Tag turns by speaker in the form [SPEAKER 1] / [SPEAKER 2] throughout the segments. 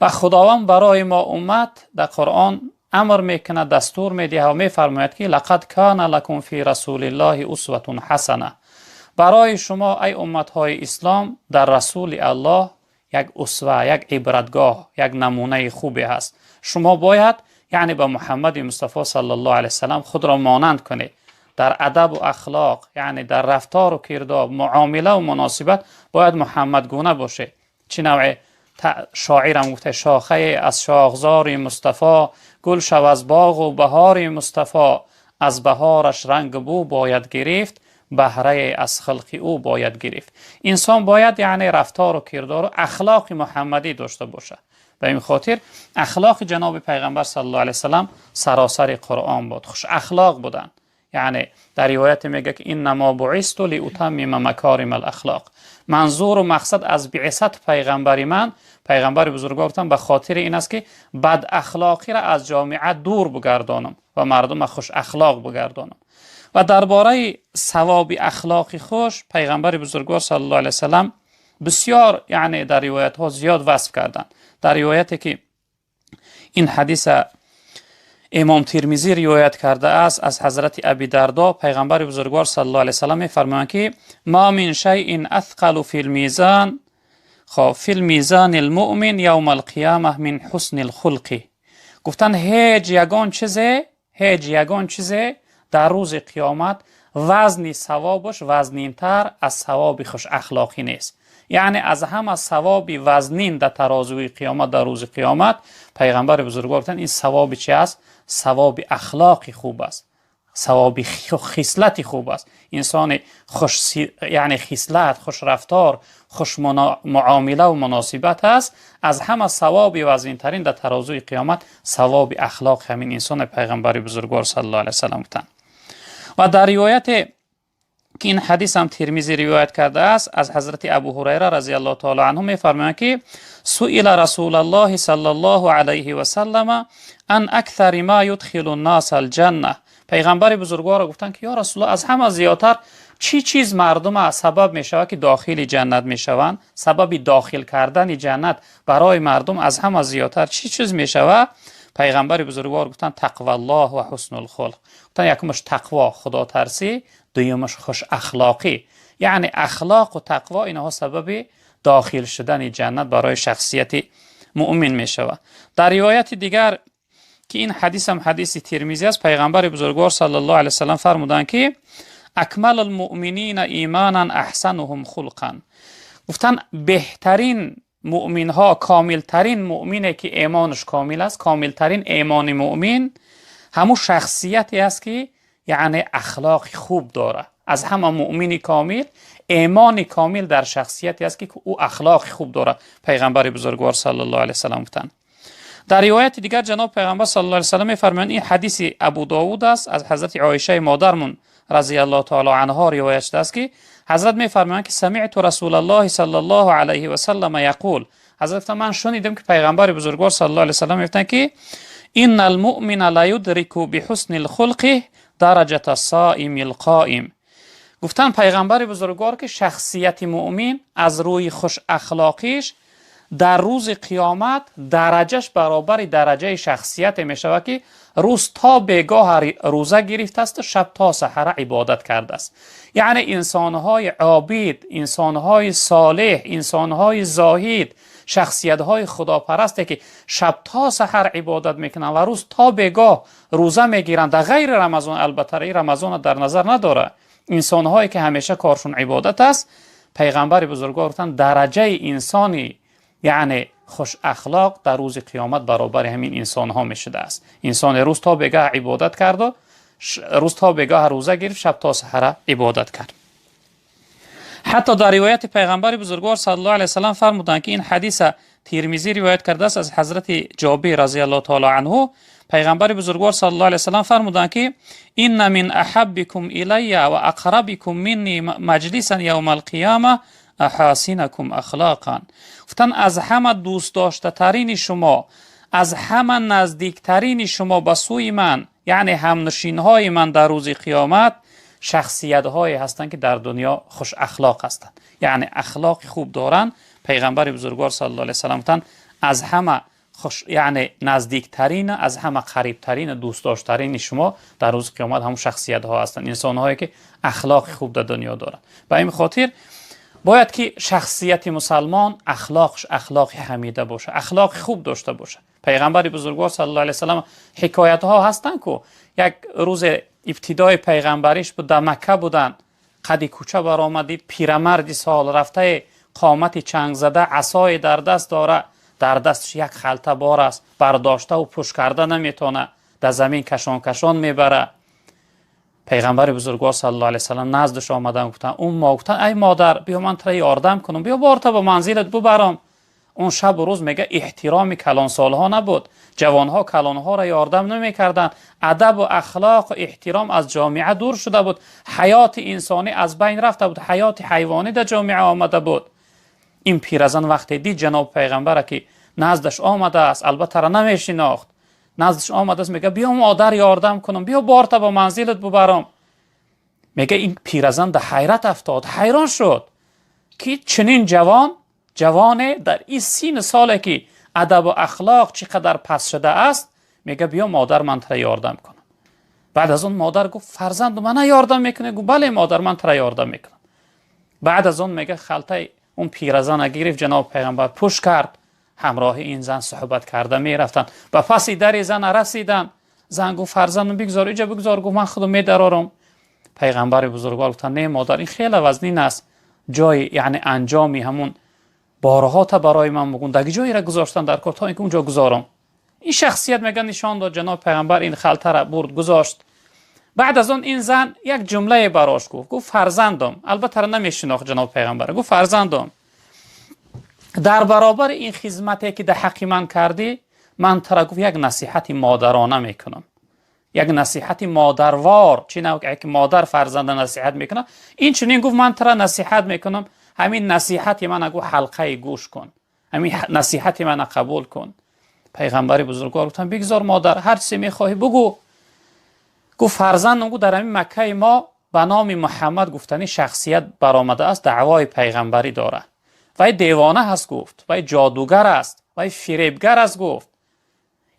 [SPEAKER 1] و خداوند برای ما امت در قرآن امر میکنه، دستور میده و میفرماید که لقد کان لکم فی رسول الله اسوه حسنه. برای شما ای امت های اسلام در رسول الله یک اسوه، یک عبرتگاه، یک نمونه خوبی هست. شما باید یعنی به محمد مصطفی صلی الله علیه وسلم خود را مانند کنید در ادب و اخلاق، یعنی در رفتار و کردار، معامله و مناسبت باید محمد گونه باشه. چه نوع شاعرم گفته شاخه از شاخزار مصطفی، گل شو از باغ و بهار مصطفی، از بهارش رنگ بو باید گرفت، بهره از خلق او باید گرفت. انسان باید یعنی رفتار و کردار و اخلاق محمدی داشته باشه. به این خاطر اخلاق جناب پیغمبر صلی الله علیه وسلم سراسر قرآن بود، خوش اخلاق بودن. یعنی در روایت میگه که انما بعثت لاتمم مکارم الاخلاق، منظور و مقصد از بعثت پیغمبری من، پیغمبر بزرگوار گفتن به خاطر این است که بد اخلاقی را از جامعه دور بگردانم و مردم خوش اخلاق بگردانم. و درباره ثواب اخلاقی خوش پیغمبر بزرگوار صلی الله علیه وسلم بسیار یعنی در روایت ها زیاد وصف کردند. در روایتی که این حدیث امام ترمذی روایت کرده است از حضرت ابی دردا، پیغمبر بزرگوار صلی الله علیه وسلم می‌فرمایند که ما من شیء اثقل فی المیزان، فی المیزان المؤمن یوم القیامه من حسن الخلق. گفتن هیچ یگان چیزی در روز قیامت وزنی ثوابش وزنینتر از ثواب خوش اخلاقی نیست. یعنی از همه ثواب وزنین در ترازوی قیامت در روز قیامت پیغمبر بزرگوار گفتن این ثواب چی است؟ ثواب اخلاقی خوب است، ثواب خصلتی خوب است. انسان خوش یعنی خصلت، خوش رفتار، خوش معامله و مناسبت است. از همه ثواب وزنینترین در ترازوی قیامت ثواب اخلاق همین انسان پیغمبر بزرگوار صلی الله علیه وسلم گفتن. و در روایت که این حدیث هم ترمذی روایت کرده است از حضرت ابو هریره رضی الله تعالی عنه می‌فرمایند که سئل رسول الله صلی الله علیه و سلم ان اکثر ما يدخل الناس الجنه. پیغمبر بزرگوار گفتن که یا رسول الله از همه زیادتر چی چیز مردم سبب میشود که داخل جنت میشوند؟ سبب داخل کردن جنت برای مردم از همه زیادتر چی چیز میشود؟ پیغمبر بزرگوار گفتن تقوا الله و حسن الخلق. گفتن یکمش تقوا، خدا ترسی، دویمش خوش اخلاقی. یعنی اخلاق و تقوا اینها سبب داخل شدن جنت برای شخصیت مؤمن می شود. در روایت دیگر که این حدیث هم حدیث ترمذی است، پیغمبر بزرگوار صلی الله علیه وسلم فرمودند که اکمل المؤمنین ایمانا احسنهم خلقا. گفتن بهترین مؤمن ها، کامل ترین مؤمنی که ایمانش کامل است، کامل ترین ایمان مؤمن همون شخصیتی است که یعنی اخلاق خوب داره. از همه مؤمن کامل ایمان کامل در شخصیتی است که او اخلاق خوب داره. پیغمبر بزرگوار صلی الله علیه وسلم گفتند. در روایت دیگر جناب پیغمبر صلی الله علیه وسلم می‌فرمایند، این حدیث ابو داوود است از حضرت عایشه مادرمون رضی الله تعالی عنها روایت شده است که حضرت می‌فرمایند که سمعت رسول الله صلی الله علیه و سلم یقول، حضرت من شنیدم که پیغمبر بزرگوار صلی الله علیه وسلم می‌فرمایند که ان المؤمن لا يدرك بحسن الخلق درجه الصائم القائم. گفتن پیغمبر بزرگوار که شخصیت مؤمن از روی خوش اخلاقیش در روز قیامت درجهش برابر درجه شخصیت می شود که روز تا بیگاه روزه گرفته است و شب تا سحر عبادت کرده است. یعنی انسانهای عابد، انسانهای صالح، انسانهای زاهد، شخصیتهای خداپرسته که شب تا سحر عبادت میکنن و روز تا بیگاه روزه میگیرن در غیر رمضان. البته رمضان در نظر نداره، انسانهایی که همیشه کارشون عبادت است. پیغمبر بزرگوار گفتن درجه انسانی یعنی خوش اخلاق در روز قیامت برابر همین انسان ها می شده است. انسان روز تا بگاه عبادت کرد و روز تا بگاه روزه گرفت، شب تا سحر عبادت کرد. حتی در روایت پیغمبر بزرگوار صلی الله علیه وسلم فرمودند که این حدیث ترمذی روایت کرده است از حضرت جابر رضی الله تعالی عنه. پیغمبر بزرگوار صلی الله علیه وسلم فرمودند که ان من احبکم الی و اقربکم منی مجلسا یوم القیامه احاسنکم اخلاقا. گفتن از همه دوست داشته ترین شما، از همه نزدیکترین شما به سوی من، یعنی همنشین های من در روز قیامت، شخصیت هایی هستند که در دنیا خوش اخلاق هستند، یعنی اخلاق خوب دارن. پیغمبر بزرگوار صلی الله علیه و سلم گفتن از همه یعنی نزدیکترین، از همه قریبترین، دوست داشترین شما در روز قیامت همون شخصیت ها هستند، انسان هایی که اخلاق خوب در دنیا دارند. به این خاطر باید که شخصیت مسلمان اخلاقش اخلاق حمیده باشه، اخلاق خوب داشته باشه. پیغمبر بزرگوار صلی الله علیه و سلم حکایت ها هستند که یک روز ابتدای پیغمبریش بود، در مکه بودن، قدی کوچه برآمدید، پیرمردی سال رفته، قامت چنگ زده، عصای در دست داره، در دستش یک خلطه بار است، برداشته و پشت کرده نمیتونه، در زمین کشان کشان میبره. پیغمبر بزرگوار صلی الله علیه و سلم نزدش آمدن، گفتن گفتن ای مادر بیا من تو یاردم کنم، بیا بارتا به منزلت ببرم. اون شب و روز میگه احترام کلان سالها نبود، جوانها کلانها را یاردم نمیکردن، ادب و اخلاق و احترام از جامعه دور شده بود، حیات انسانی از بین رفته بود، حیات حیوانی در جامعه آمده بود. این پیرزن وقتی دید جناب پیغمبر که نزدش آمده است، البته را نمیشناخت، نزدش آمده است، میگه بیا مادر یاردم کنم، بیا بارتا به منزلت ببرم. میگه این پیرزن در حیرت افتاد، حیران شد که چنین جوان در این سین ساله که ادب و اخلاق چقدر پس شده است، میگه بیا مادر من ترا یاردم کنم. بعد از اون مادر گفت فرزند من یاردم میکنه؟ گفت بله مادر من ترا یاردم میکنم. بعد از اون میگه خلطه اون پیرزن گرفت، جناب پیغمبر پشت کرد، همراه این زن صحبت کرده میرفتن، و پس در زن رسیدن. زن گفت فرزند بگذار اینجا بگذار. گفت من خودم میدرارم. پیغمبر بزرگوار گفتن نه مادر این خیلی وزنین است، جای یعنی انجامی همون بارها تا برای من بگون دیگه جایی را گذاشتن در کار تا اینکه اونجا گذارم. این شخصیت میگه نشان داد. جناب پیغمبر این خلطه را برد گذاشت. بعد از اون این زن یک جمله براش گفت فرزندم، البته نمیشناخت جناب پیغمبر، گفت فرزندم در برابر این خدمتی که در حق من کردی، من ترا گفت یک نصیحت مادرانه میکنم، یک نصیحت مادروار، چی نه که مادر فرزند نصیحت میکنه، این چنین گفت من ترا نصیحت میکنم، همین نصیحت من گفت حلقه گوش کن، همین نصیحت من قبول کن. پیغمبر بزرگوار گفتن بگذار مادر هر چی میخواهی بگو. گفت فرزندم گفت در همین مکه ما به نام محمد گفتنی شخصیت برآمده است، دعوای پیغمبری داره، وای دیوانه هست گفت، وای جادوگر است، وای فریبگر است گفت.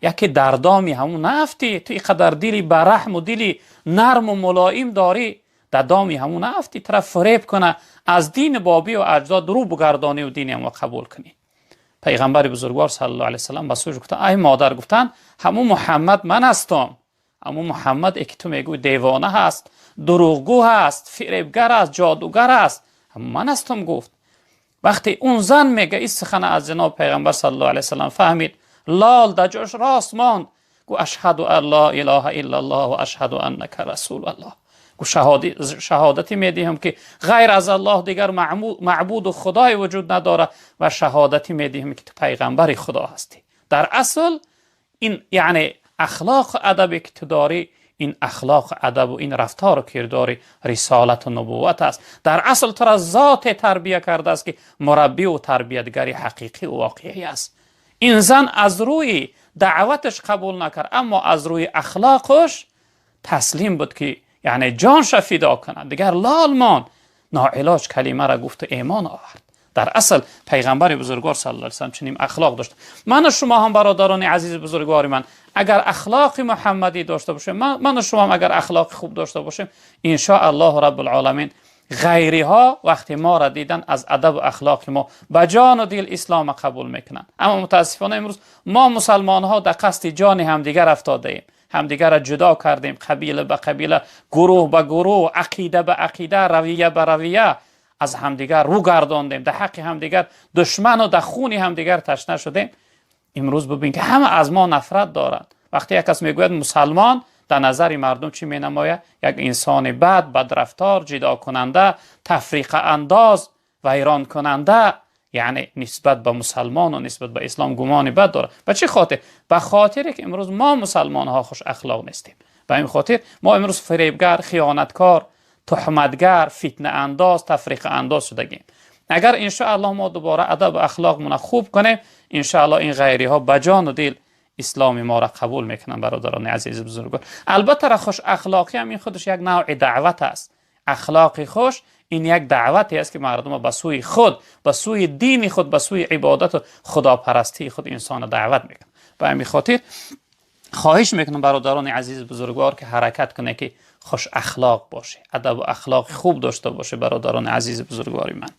[SPEAKER 1] یکی دردامی همون نفتی، تو اینقدر دلی برحم و دلی نرم و ملایم داری، در دامی همون نفتی طرف فریب کنه، از دین بابی و اجداد رو بگردانی و دین هم قبول کنی. پیغمبر بزرگوار صلی الله علیه و سلم بسوش گفتن ای مادر، گفتن همون محمد من هستم، همون محمد که تو میگوی دیوانه هست، دروغگو هست، فریبگر است، جادوگر است، همون من هستم. گفت وقتی اون زن میگه این سخن از جناب پیغمبر صلی الله علیه و سلم فهمید، لال در جاش راست ماند، گو اشهد ان لا اله الا الله و اشهد انک رسول الله. گو شهادتی میدیم که غیر از الله دیگر معبود و خدای وجود نداره، و شهادتی میدیم که تو پیغمبر خدا هستی. در اصل این یعنی اخلاق و ادبی که تو داری، این اخلاق و ادب و این رفتار و کرداری رسالت و نبوت است. در اصل تو را ذات تربیه کرده است که مربی و تربیتگری حقیقی و واقعی است. این زن از روی دعوتش قبول نکرد، اما از روی اخلاقش تسلیم بود که یعنی جانش فدا کنه، دیگر لال مان، ناعلاج کلمه را گفت و ایمان آورد. در اصل پیغمبر بزرگوار صلی الله علیه و سلم چنین اخلاق داشت. من و شما هم برادران عزیز بزرگوار من اگر اخلاق محمدی داشته باشیم، من و شما هم اگر اخلاق خوب داشته باشیم، ان شاء الله رب العالمین غیری ها وقتی ما را دیدن از ادب و اخلاق ما به جان و دل اسلام قبول میکنن. اما متاسفانه امروز ما مسلمان ها در قصد جان همدیگر افتاده ایم، همدیگر را جدا کردیم، قبیله به قبیله، گروه به گروه، عقیده به عقیده، رویه به رویه، از همدیگر رو گرداندیم، در حق همدیگر دشمن و در خون همدیگر تشنه شدیم. امروز ببین که همه از ما نفرت دارند. وقتی یک کس میگوید مسلمان، در نظر مردم چی می نماید؟ یک انسان بدرفتار، جدا کننده، تفریق انداز، ویران کننده، یعنی نسبت به مسلمان و نسبت به اسلام گمان بد داره. به چه خاطر؟ به خاطری که امروز ما مسلمان ها خوش اخلاق نیستیم. به این خاطر ما امروز فریبگر، خیانتکار، تهمتگر، فتنه انداز، تفریق انداز شدگیم. اگر ان شاء الله ما دوباره ادب و اخلاق مون خوب کنیم، ان شاء الله این غیری ها بجان و دل اسلام ما را قبول میکنن. برادران عزیز بزرگوار، البته خوش اخلاقی هم این خودش یک نوع دعوت است. اخلاق خوش، این یک دعوتی است که مردم به سوی خود، به سوی دین خود، به سوی عبادت و خداپرستی خود انسان دعوت میکنه. به همین خاطر خواهش میکنم برادران عزیز بزرگوار که حرکت کنه که خوش اخلاق باشه، ادب و اخلاق خوب داشته باشه برادران عزیز بزرگوار من.